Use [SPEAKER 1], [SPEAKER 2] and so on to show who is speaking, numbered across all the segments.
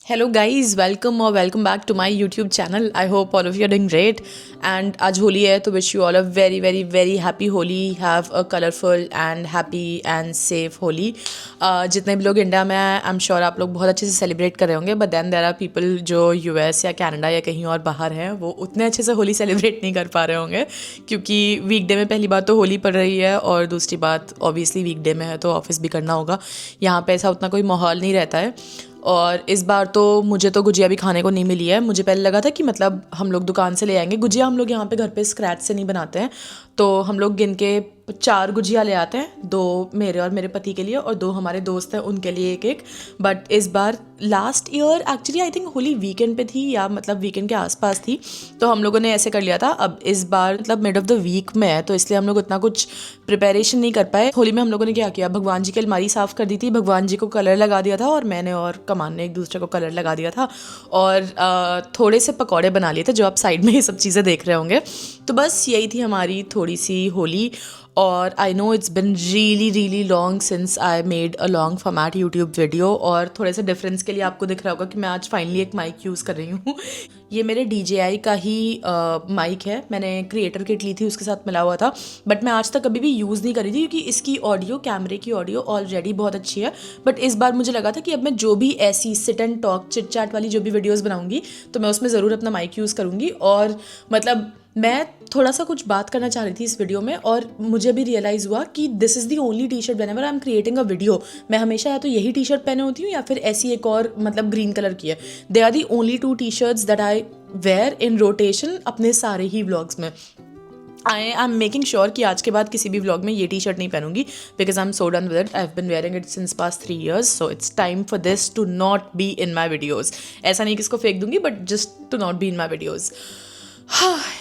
[SPEAKER 1] Hello guys, welcome back to my YouTube channel. I hope all of you are doing great. And आज होली है तो wish you all a very very very happy Holi. Have a colourful and happy and safe Holi. जितने भी लोग India में हैं, I am sure आप लोग बहुत अच्छे से सेलिब्रेट कर रहे होंगे, but then there are people जो यूएस या कनाडा या कहीं और बाहर हैं, वो उतने अच्छे से होली सेलिब्रेट नहीं कर पा रहे होंगे, क्योंकि वीकडे में पहली बात तो होली पड़ रही है, और दूसरी बात ऑब्वियसली वीकडे में है तो ऑफिस भी करना होगा। यहाँ पे ऐसा उतना कोई माहौल नहीं रहता है। और इस बार तो मुझे तो गुजिया भी खाने को नहीं मिली है। मुझे पहले लगा था कि मतलब हम लोग दुकान से ले आएंगे गुजिया। हम लोग यहाँ पे घर पे स्क्रैच से नहीं बनाते हैं, तो हम लोग गिन के 4 गुजिया ले आते हैं, 2 मेरे और मेरे पति के लिए और 2 हमारे दोस्त हैं उनके लिए एक एक। बट इस बार last year actually I think Holi weekend पे थी, या मतलब वीकेंड के आसपास थी, तो हम लोगों ने ऐसे कर लिया था। अब इस बार मतलब मिड ऑफ द वीक में है, तो इसलिए हम लोग उतना कुछ प्रिपरेशन नहीं कर पाए। होली में हम लोगों ने क्या किया, भगवान जी की अलमारी साफ़ कर दी थी, भगवान जी को कलर लगा दिया था, और मैंने और कमान ने एक दूसरे को कलर लगा दिया था, और थोड़े से पकौड़े बना लिए थे, जो आप साइड में ये सब चीज़ें देख रहे होंगे। तो बस यही थी हमारी थोड़ी सी होली। और I know it's been really long since I made a long format YouTube video, और थोड़े से डिफरेंस के लिए आपको दिख रहा होगा कि मैं आज फाइनली एक माइक यूज़ कर रही हूँ। ये मेरे DJI का ही माइक है, मैंने क्रिएटर किट ली थी उसके साथ मिला हुआ था, बट मैं आज तक कभी भी यूज़ नहीं करी थी, क्योंकि इसकी ऑडियो, कैमरे की ऑडियो ऑलरेडी बहुत अच्छी है। बट इस बार मुझे लगा था कि अब मैं जो भी ऐसी seat and talk chit chat वाली जो भी वीडियोज़ बनाऊंगी, तो मैं उसमें ज़रूर अपना माइक यूज़ करूँगी। और मतलब मैं थोड़ा सा कुछ बात करना चाह रही थी इस वीडियो में, और मुझे भी रियलाइज़ हुआ कि this is the only T shirt whenever I am creating a video. मैं हमेशा या तो यही टी शर्ट पहने होती हूँ, या फिर ऐसी एक और मतलब ग्रीन कलर की है। They are the only 2 T shirts that I wear in rotation अपने सारे ही व्लॉग्स में। आई एम मेकिंग श्योर कि आज के बाद किसी भी व्लॉग में ये टी शर्ट नहीं पहनूंगी, because I am so done with it. I have been wearing it since past 3 years, so it's time for this to not be in my videos. ऐसा नहीं कि इसको फेंक दूंगी, but just to not be in my videos.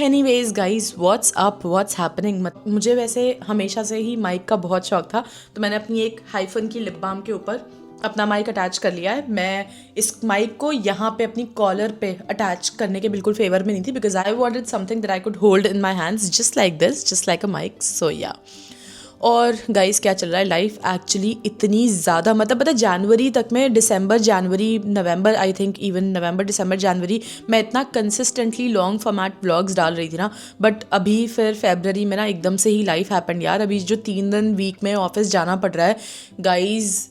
[SPEAKER 1] Anyways guys, what's up, what's happening. मुझे वैसे हमेशा से ही माइक का बहुत शौक था, तो मैंने अपनी एक हाइफन की लिप बाम के ऊपर अपना माइक अटैच कर लिया है। मैं इस माइक को यहाँ पे अपनी कॉलर पे अटैच करने के बिल्कुल फेवर में नहीं थी, because I wanted something that I could hold in my hands just like this, just like a mic. So yeah. और गाइस, क्या चल रहा है लाइफ एक्चुअली इतनी ज़्यादा, मतलब पता है जनवरी तक में, दिसंबर जनवरी नवंबर, आई थिंक इवन नवंबर दिसंबर जनवरी, मैं इतना कंसिस्टेंटली लॉन्ग फॉर्मेट व्लॉग्स डाल रही थी ना। बट अभी फिर फेबररी में ना एकदम से ही लाइफ हैपेंड यार। अभी जो 3 दिन वीक में ऑफिस जाना पड़ रहा है guys,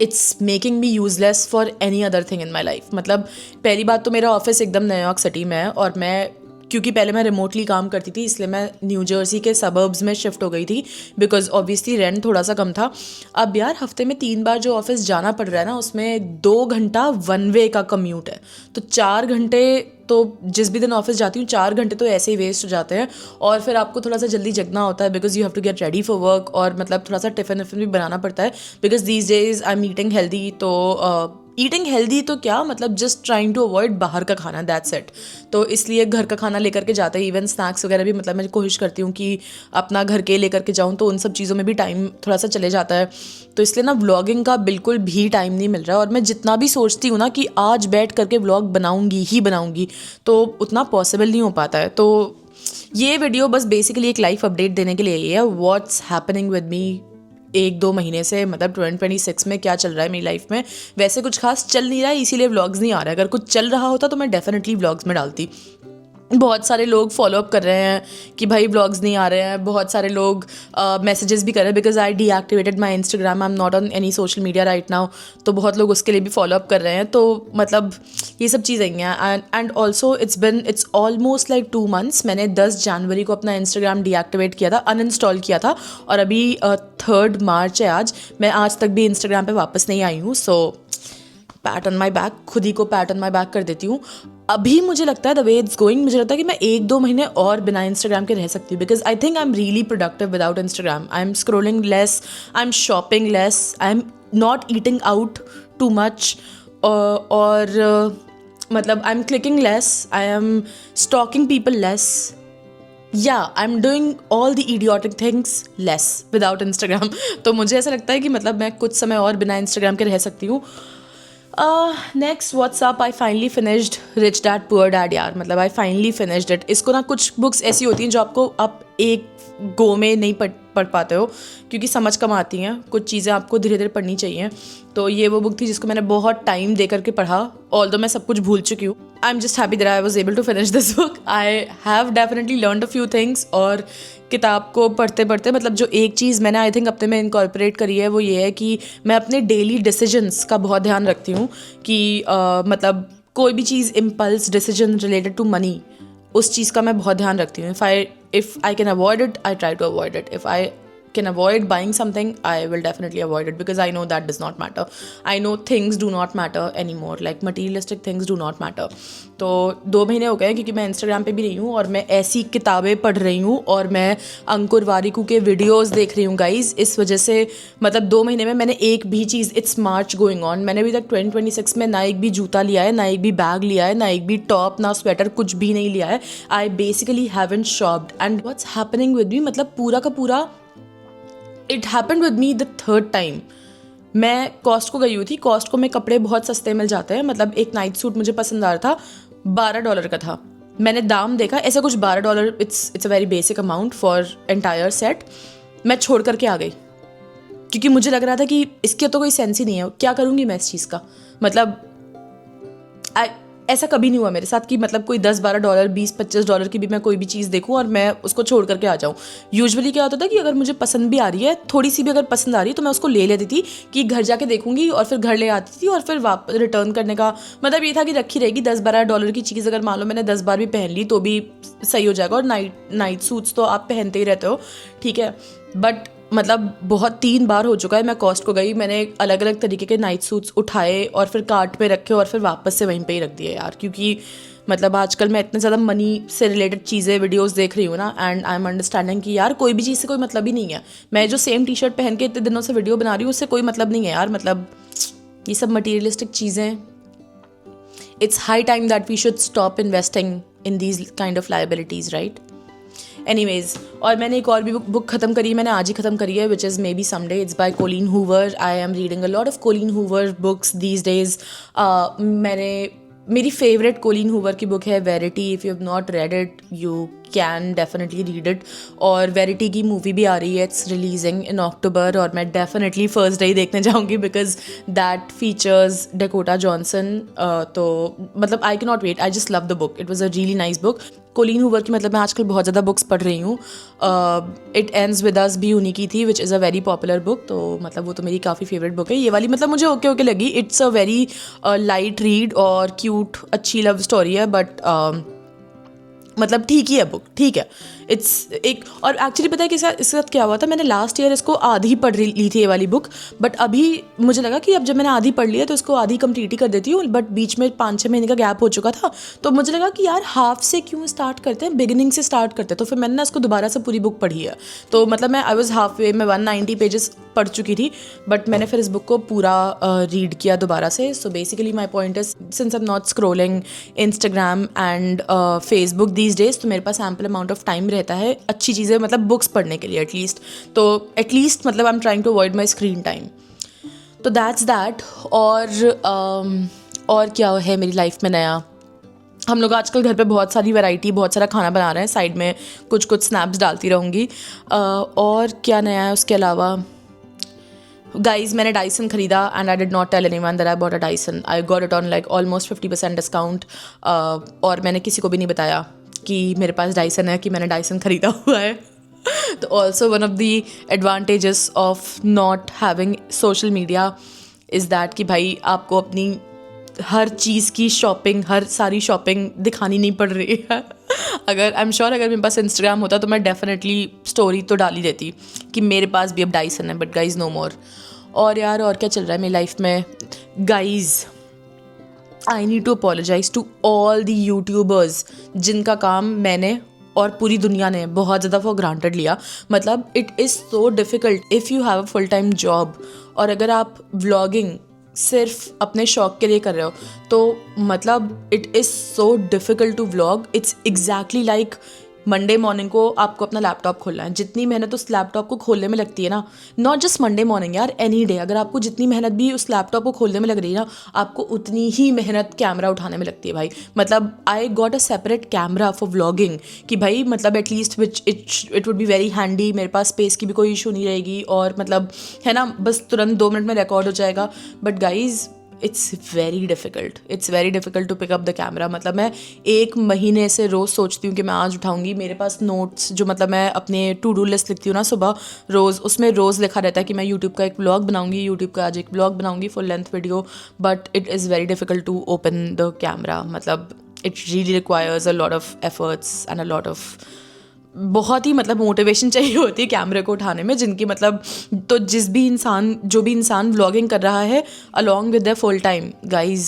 [SPEAKER 1] it's making me useless for any other thing in my life. मतलब पहली बात तो मेरा ऑफिस एकदम न्यूयॉर्क सिटी में है, और मैं, क्योंकि पहले मैं रिमोटली काम करती थी, इसलिए मैं न्यू जर्सी के सबर्ब्स में शिफ्ट हो गई थी, बिकॉज ऑब्वियसली रेंट थोड़ा सा कम था। अब यार हफ्ते में 3 बार जो ऑफिस जाना पड़ रहा है ना, उसमें 2 घंटा वन वे का कम्यूट है, तो 4 घंटे तो जिस भी दिन ऑफिस जाती हूँ 4 घंटे तो ऐसे ही वेस्ट हो जाते हैं। और फिर आपको थोड़ा सा जल्दी जगना होता है, because you have to get ready for work, और मतलब थोड़ा सा टिफिन विफिन भी बनाना पड़ता है, because these days I am eating healthy. तो ईटिंग हेल्दी तो क्या, मतलब जस्ट ट्राइंग टू अवॉइड बाहर का खाना, दैट्स इट। तो इसलिए घर का खाना लेकर के जाते हैं, इवन स्नैक्स वगैरह भी, मतलब मैं कोशिश करती हूँ कि अपना घर के लेकर के जाऊँ, तो उन सब चीज़ों में भी टाइम थोड़ा सा चले जाता है। तो इसलिए ना व्लॉगिंग का बिल्कुल भी टाइम नहीं मिल रहा है, और मैं जितना भी सोचती हूँ ना कि आज बैठ करके व्लॉग बनाऊँगी ही बनाऊँगी, तो उतना पॉसिबल नहीं हो पाता है। तो ये वीडियो बस बेसिकली एक लाइफ अपडेट देने के लिए ही है, व्हाट्स हैपनिंग विद मी 1-2 महीने से, मतलब 2026 में क्या चल रहा है मेरी लाइफ में। वैसे कुछ खास चल नहीं रहा है, इसीलिए व्लॉग्स नहीं आ रहा है। अगर कुछ चल रहा होता तो मैं डेफिनेटली व्लॉग्स में डालती। बहुत सारे लोग फॉलो अप कर रहे हैं कि भाई व्लॉग्स नहीं आ रहे हैं, बहुत सारे लोग मैसेजेस भी कर रहे हैं, because I deactivated my Instagram, I am not on any social media right now. तो बहुत लोग उसके लिए भी फॉलो अप कर रहे हैं, तो मतलब ये सब चीज़ें हैं। And also it's almost like 2 months। मैंने 10 जनवरी को अपना इंस्टाग्राम डीएक्टिवेट किया था, अनइंस्टॉल किया था, और अभी 3 मार्च है आज, मैं आज तक भी इंस्टाग्राम पे वापस नहीं आई हूँ। सो पैट ऑन माई बैक, खुद ही को पैट ऑन माई बैक कर देती हूँ। अभी मुझे लगता है द वे इट्स गोइंग, मुझे लगता है कि मैं 1-2 महीने और बिना इंस्टाग्राम के रह सकती हूँ, because I think I am really productive without Instagram. I am scrolling less, I am shopping less, I am not eating out too much, और मतलब I am clicking less, I am stalking people less, yeah I am doing all the idiotic things less without Instagram. तो मुझे ऐसा लगता है कि मतलब मैं कुछ समय और बिना इंस्टाग्राम के रह सकती हूँ। Next WhatsApp, I finally finished Rich Dad Poor Dad यार, मतलब आई फाइनली फिनिश्ड इट। इसको ना कुछ बुक्स ऐसी होती हैं जो आपको आप एक गो में नहीं पढ़ पाते हो, क्योंकि समझ कम आती हैं, कुछ चीज़ें आपको धीरे धीरे पढ़नी चाहिए। तो ये वो बुक थी जिसको मैंने बहुत टाइम दे करके पढ़ा, ऑल्दो मैं सब कुछ भूल चुकी हूँ। I am just happy that I was able to finish this book. I have definitely learned a few things. और किताब को पढ़ते पढ़ते मतलब जो एक चीज़ मैंने आई थिंक अपने में इनकॉर्पोरेट करी है वो ये है कि मैं अपने डेली डिसीजंस का बहुत ध्यान रखती हूँ कि मतलब कोई भी चीज़ impulse decision related to money, उस चीज़ का मैं बहुत ध्यान रखती हूँ। If I can avoid it, I try to avoid it. If I can avoid buying something, I will definitely avoid it, because I know that does not matter. I know things do not matter anymore, like materialistic things do not matter. तो 2 महीने हो गए क्योंकि मैं Instagram पे भी नहीं हूँ और मैं ऐसी किताबें पढ़ रही हूँ और मैं अंकुर वारिकू के वीडियोस देख रही हूँ गाइज। इस वजह से मतलब 2 महीने में मैंने एक भी चीज़, इट्स मार्च गोइंग ऑन, मैंने अभी तक 2026 में ना एक भी जूता लिया है, ना एक भी बैग लिया है, ना एक भी टॉप, ना स्वेटर, कुछ भी नहीं लिया है। I basically haven't शॉप्ड and what's happening with me, मतलब पूरा का पूरा it happened with me the third time. मैं कॉस्टको गई हुई थी, कॉस्टको में कपड़े बहुत सस्ते मिल जाते हैं। मतलब एक नाइट सूट मुझे पसंद आ रहा था, $12 का था। मैंने दाम देखा, ऐसा कुछ $12, it's a very basic amount for entire set. मैं छोड़ करके आ गई क्योंकि मुझे लग रहा था कि इसके तो कोई सेंस ही नहीं है, क्या करूँगी मैं इस चीज़ का। मतलब ऐसा कभी नहीं हुआ मेरे साथ कि मतलब कोई $10-12, $20-25 की भी मैं कोई भी चीज़ देखूं और मैं उसको छोड़ करके आ जाऊं। यूजुअली क्या होता था कि अगर मुझे पसंद भी आ रही है, थोड़ी सी भी अगर पसंद आ रही है, तो मैं उसको ले लेती थी कि घर जाके देखूंगी और फिर घर ले आती थी और फिर वापस रिटर्न करने का मतलब ये था कि रखी रहेगी। $10-12 की चीज़ अगर मान लो मैंने 10 बार भी पहन ली तो भी सही हो जाएगा। और नाइट सूट्स तो आप पहनते ही रहते हो, ठीक है। बट मतलब बहुत 3 बार हो चुका है मैं कॉस्टको गई, मैंने अलग अलग तरीके के नाइट सूट्स उठाए और फिर कार्ट पे रखे और फिर वापस से वहीं पे ही रख दिए यार। क्योंकि मतलब आजकल मैं इतने ज़्यादा मनी से रिलेटेड चीज़ें वीडियोस देख रही हूँ ना, एंड आई एम अंडरस्टैंडिंग कि यार कोई भी चीज़ से कोई मतलब ही नहीं है। मैं जो सेम टी शर्ट पहन के इतने दिनों से वीडियो बना रही हूँ उससे कोई मतलब नहीं है यार। मतलब ये सब मटीरियलिस्टिक चीज़ें, it's high time that we should stop investing in these kind of liabilities, right. Anyways, और मैंने एक और भी बुक ख़त्म करी है, मैंने आज ही ख़त्म करी है, which is maybe someday. It's by Colleen Hoover. I am reading a lot of Colleen Hoover books these days. मेरी फेवरेट कोलिन हूवर की बुक है Verity. If you have not read it, you can definitely read it. और Verity की movie भी आ रही है, it's releasing in अक्टूबर, और मैं डेफिनेटली फर्स्ट डे ही देखने जाऊँगी because that features Dakota Johnson. तो मतलब I can not wait, I just love the book, it was a really nice book. Colleen Hoover की मतलब मैं आजकल बहुत ज़्यादा बुक्स पढ़ रही हूँ। इट एंड्स विद अस भी उन्हीं की थी, which is a very popular book. तो मतलब वो तो मेरी काफ़ी फेवरेट बुक है ये वाली। मतलब मुझे ओके ओके लगी। It's a very light read और क्यूट अच्छी लव स्टोरी है, बट मतलब ठीक ही है बुक, ठीक है। इट्स एक, और एक्चुअली पता है कि इसके साथ क्या हुआ था, मैंने लास्ट ईयर इसको आधी पढ़ ली थी ये वाली बुक, बट अभी मुझे लगा कि अब जब मैंने आधी पढ़ ली है तो इसको आधी कंप्लीट ही कर देती हूँ। बट बीच में 5-6 महीने का गैप हो चुका था, तो मुझे लगा कि यार हाफ से क्यों स्टार्ट करते हैं, बिगिनिंग से स्टार्ट करते हैं। तो फिर मैंने ना इसको दोबारा से पूरी बुक पढ़ी है। तो मतलब मैं आई वॉज हाफ वे में 190 पेजेस पढ़ चुकी थी, बट मैंने फिर इस बुक को पूरा रीड किया दोबारा से। So basically my point is, since I am not scrolling Instagram and Facebook these days, तो मेरे पास एम्पल अमाउंट ऑफ टाइम रहता है अच्छी चीज़ें मतलब बुक्स पढ़ने के लिए एटलीस्ट। तो एटलीस्ट मतलब I am trying to avoid my screen time. तो दैट्स दैट। और क्या है मेरी लाइफ में नया, हम लोग आजकल घर पे बहुत सारी वैरायटी, बहुत सारा खाना बना रहे हैं, साइड में कुछ कुछ स्नैप्स डालती रहूँगी। और क्या नया है उसके अलावा, गाइज मैंने डाइसन खरीदा and I did not tell anyone that I bought a Dyson. I got it on like almost 50% discount. और मैंने किसी को भी नहीं बताया कि मेरे पास डाइसन है, कि मैंने डाइसन खरीदा हुआ है। तो also one of the advantages of not having social media is that कि भाई आपको अपनी हर चीज़ की शॉपिंग, हर सारी शॉपिंग दिखानी नहीं पड़ रही है। अगर आई एम श्योर अगर मेरे पास इंस्टाग्राम होता तो मैं डेफिनेटली स्टोरी तो डाल ही देती कि मेरे पास भी अब डाइसन है, बट गाइज नो मोर। और यार और क्या चल रहा है मेरी लाइफ में guys, I need to apologise to all the YouTubers जिनका काम मैंने और पूरी दुनिया ने बहुत ज़्यादा फॉर ग्रांटेड लिया। मतलब it is so difficult if you have a full time job, और अगर आप व्लॉगिंग सिर्फ अपने शौक के लिए कर रहे हो, तो मतलब it is so difficult to vlog. It's exactly like Monday morning को आपको अपना लैपटॉप खोलना है, जितनी मेहनत उस लैपटॉप को खोलने में लगती है ना, नॉट जस्ट मंडे मॉर्निंग यार, एनी डे, अगर आपको जितनी मेहनत भी उस लैपटॉप को खोलने में लग रही है ना, आपको उतनी ही मेहनत कैमरा उठाने में लगती है भाई। मतलब I got a separate camera for vlogging कि भाई मतलब at least which it would be very handy, मेरे पास स्पेस की भी कोई इशू नहीं रहेगी और मतलब है ना, बस तुरंत 2 मिनट में रिकॉर्ड हो जाएगा। But guys it's very difficult to pick up the camera. मतलब मैं 1 महीने से रोज़ सोचती हूँ कि मैं आज उठाऊँगी। मेरे पास नोट्स जो मतलब मैं अपने टू डू लिस्ट लिखती हूँ ना सुबह रोज़, उसमें रोज़ लिखा रहता है कि मैं यूट्यूब का एक व्लॉग बनाऊँगी, यूट्यूब का आज एक व्लॉग बनाऊँगी, full length video. But it is very difficult to open the camera. मतलब it really requires a lot of efforts and a lot of, बहुत ही मतलब मोटिवेशन चाहिए होती है कैमरे को उठाने में, जिनकी मतलब तो जो भी इंसान व्लॉगिंग कर रहा है along with the full time, guys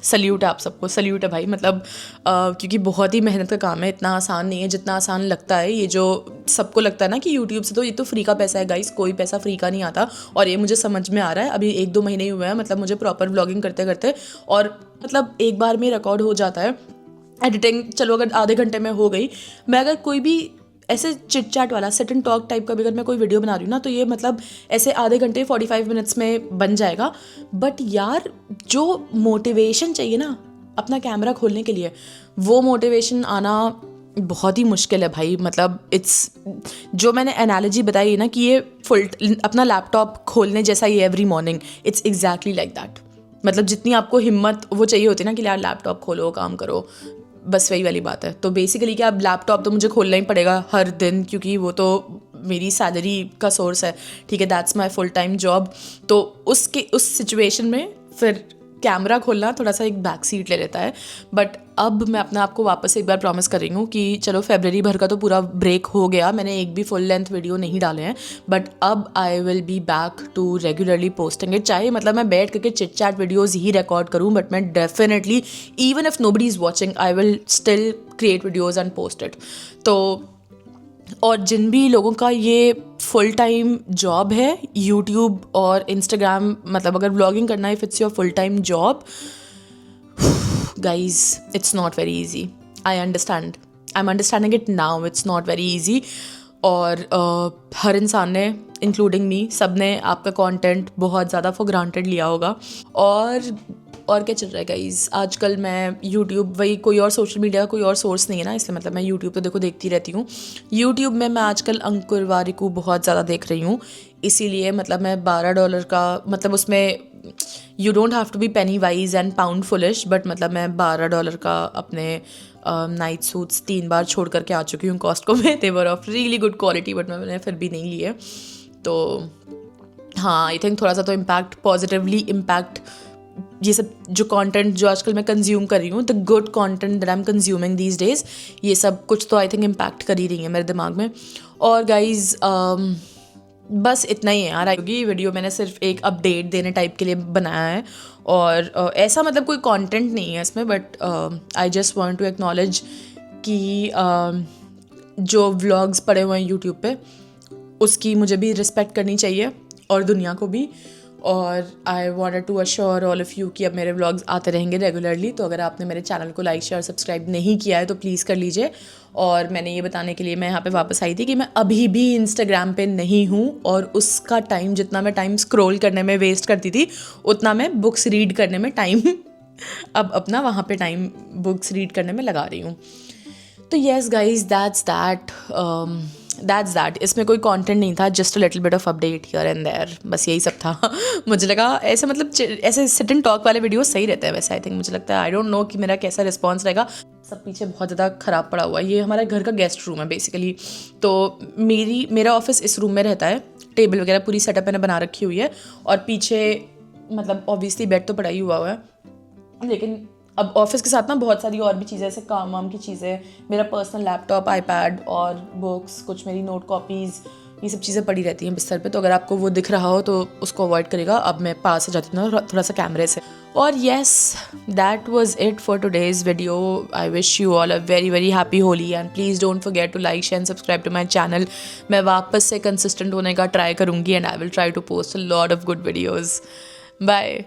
[SPEAKER 1] salute है आप सबको, सल्यूट है भाई। मतलब क्योंकि बहुत ही मेहनत का काम है, इतना आसान नहीं है जितना आसान लगता है। ये जो सबको लगता है ना कि यूट्यूब से तो ये तो फ्री का पैसा है, गाइज कोई पैसा फ्री का नहीं आता। और ये मुझे समझ में आ रहा है, अभी 1-2 महीने ही हुए हैं मतलब मुझे प्रॉपर व्लॉगिंग करते करते, और मतलब एक बार में रिकॉर्ड हो जाता है। एडिटिंग चलो अगर आधे घंटे में हो गई, मैं अगर कोई भी ऐसे चिट चैट वाला सिट एंड टॉक टाइप का भी अगर मैं कोई वीडियो बना रही हूँ ना, तो ये मतलब ऐसे आधे घंटे 45 मिनट्स में बन जाएगा। बट यार जो मोटिवेशन चाहिए ना अपना कैमरा खोलने के लिए, वो मोटिवेशन आना बहुत ही मुश्किल है भाई। मतलब इट्स, जो मैंने एनालॉजी बताई है ना कि ये फुल अपना लैपटॉप खोलने जैसा ही every morning, it's exactly like that. मतलब जितनी आपको हिम्मत वो चाहिए होती है ना कि यार लैपटॉप खोलो, काम करो, बस वही वाली बात है। तो बेसिकली क्या, अब लैपटॉप तो मुझे खोलना ही पड़ेगा हर दिन, क्योंकि वो तो मेरी सैलरी का सोर्स है, ठीक है, that's my full time job. तो उस सिचुएशन में फिर कैमरा खोलना थोड़ा सा एक बैक सीट ले लेता है। बट अब मैं अपने आप को वापस एक बार प्रॉमिस कर रही हूँ कि चलो फरवरी भर का तो पूरा ब्रेक हो गया, मैंने एक भी फुल लेंथ वीडियो नहीं डाले हैं, बट अब I will be back to regularly posting it. चाहे मतलब मैं बैठ करके चिट चैट वीडियोज़ ही रिकॉर्ड करूँ, बट मैं definitely even if nobody is watching I will still create videos and post it. तो और जिन भी लोगों का ये फुल टाइम जॉब है यूट्यूब और इंस्टाग्राम, मतलब अगर व्लॉगिंग करना है, if it's your full time job, guys it's not very easy. I am understanding it now, it's not very easy. और हर इंसान ने इंक्लूडिंग मी, सब ने आपका कंटेंट बहुत ज़्यादा फॉर ग्रांटेड लिया होगा। और क्या चल रहा है गाइज आजकल, मैं यूट्यूब, वही कोई और सोशल मीडिया का कोई और सोर्स नहीं है ना, इसलिए मतलब मैं यूट्यूब तो देखो देखती रहती हूँ। यूट्यूब में मैं आजकल अंकुर वारिकू बहुत ज़्यादा देख रही हूँ, इसीलिए मतलब मैं $12 का, मतलब उसमें you don't have to be penny wise and pound foolish, but मतलब मैं $12 का अपने नाइट सूट्स 3 बार छोड़ करके आ चुकी हूँ कॉस्टको में। They were of really good quality, but मैंने फिर भी नहीं लिए। तो हाँ, आई थिंक थोड़ा सा तो इम्पैक्ट, पॉजिटिवली इम्पैक्ट, ये सब जो कंटेंट जो आजकल मैं कंज्यूम कर रही हूँ, the good content that I am consuming these days, ये सब कुछ तो आई थिंक इम्पैक्ट कर ही रही है मेरे दिमाग में। और गाइज बस इतना ही है यार। ये वीडियो मैंने सिर्फ एक अपडेट देने टाइप के लिए बनाया है, और ऐसा मतलब कोई कंटेंट नहीं है इसमें, but I just want to acknowledge कि जो व्लॉग्स पड़े हुए हैं यूट्यूब पे, उसकी मुझे भी रिस्पेक्ट करनी चाहिए और दुनिया को भी। और I wanted to assure all of you कि अब मेरे व्लॉग्स आते रहेंगे रेगुलरली। तो अगर आपने मेरे चैनल को लाइक शेयर सब्सक्राइब नहीं किया है तो प्लीज़ कर लीजिए। और मैंने ये बताने के लिए मैं यहाँ पे वापस आई थी कि मैं अभी भी इंस्टाग्राम पे नहीं हूँ, और उसका टाइम, जितना मैं टाइम स्क्रॉल करने में वेस्ट करती थी, उतना मैं बुक्स रीड करने में टाइम अब अपना वहाँ पे टाइम बुक्स रीड करने में लगा रही हूँ। तो येस गाइज दैट्स दैट। इसमें कोई कंटेंट नहीं था, just a little bit of update here and there, बस यही सब था। मुझे लगा ऐसे मतलब ऐसे सिट एंड टॉक वाले वीडियो सही रहते हैं वैसे, आई थिंक, मुझे लगता है। आई डोंट नो कि मेरा कैसा रिस्पॉन्स रहेगा। सब पीछे बहुत ज़्यादा ख़राब पड़ा हुआ है। ये हमारे घर का गेस्ट रूम है बेसिकली। तो मेरा ऑफिस इस रूम में रहता है, टेबल वगैरह पूरी सेटअप मैंने बना रखी हुई है, और पीछे मतलब ऑब्वियसली बेड तो पड़ा ही हुआ है, लेकिन अब ऑफिस के साथ ना बहुत सारी और भी चीज़ें, ऐसे काम वाम की चीज़ें, मेरा पर्सनल लैपटॉप, आईपैड और बुक्स, कुछ मेरी नोट कॉपीज़, ये सब चीज़ें पड़ी रहती हैं बिस्तर पे। तो अगर आपको वो दिख रहा हो तो उसको अवॉइड करेगा। अब मैं पास आ जाती हूँ थोड़ा सा कैमरे से। और yes, that was it for today's video. I wish you all a very very happy Holi, and please don't forget to like share and subscribe to my channel. मैं वापस से कंसिस्टेंट होने का ट्राई करूँगी, and I will try to post a lot of good videos. Bye.